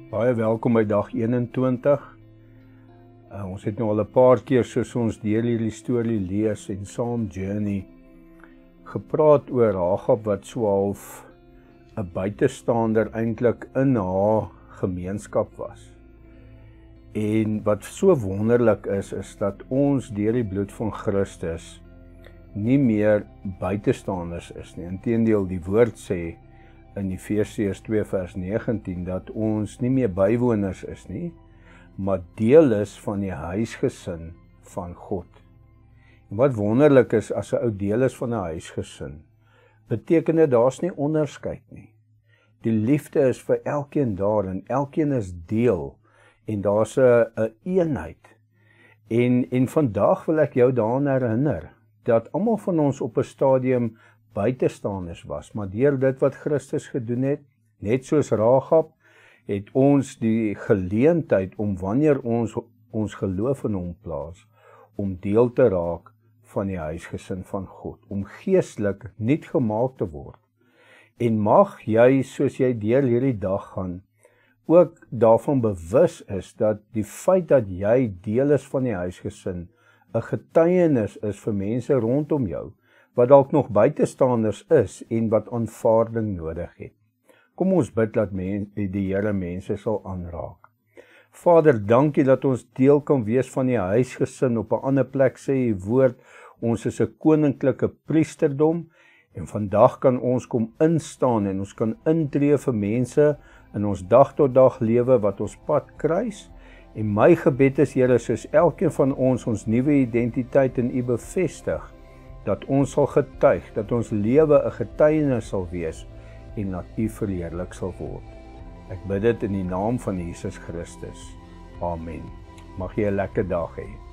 Baie welkom by dag 21. Ons het nou al 'n paar keer soos ons deur hierdie storie lees en saam journey gepraat oor Rahab wat so half 'n buitestander eintlik in haar gemeenskap was. En wat so wonderlik is dat ons deur die bloed van Christus nie meer buitestanders is nie. Inteendeel, die woord sê in Efesiërs 2 vers 19 dat ons nie meer bywoners is nie, maar deel is van die huisgesin van God. En wat wonderlik is, as 'n ou deel is van 'n huisgesin, beteken dit daar's nie onderskeid nie. Die liefde is vir elkeen daar en elkeen is deel en daar's 'n eenheid. En vandag wil ek jou daaraan herinner dat almal van ons op 'n stadium buitestanders was, maar deur dit wat Christus gedoen het, net soos Rahab, het ons die geleentheid om wanneer ons geloof in hom plaas, om deel te raak van die huisgesin van God, om geestelik nuut gemaak te word. En mag jy, soos jy deur hierdie dag gaan, ook daarvan bewus is dat die feit dat jy deel is van die huisgesin 'n getuienis is vir mense rondom jou, wat dalk nog buitestanders is en wat aanvaarding nodig het. Kom ons bid dat die Here mense sal aanraak. Vader, dankie dat ons deel kan wees van die huisgesin. Op 'n ander plek sê u woord, ons is 'n koninklike priesterdom, en vandag kan ons kom instaan en ons kan intree vir mense in ons dag tot dag lewe wat ons pad kruis. En my gebed is, Here, soos elkeen van ons nuwe identiteit in u bevestig, dat ons sal getuig, dat ons lewe 'n getuienis sal wees en dat u verheerlik sal word. Ek bid dit in die naam van Jesus Christus. Amen. Mag jy 'n lekker dag hê.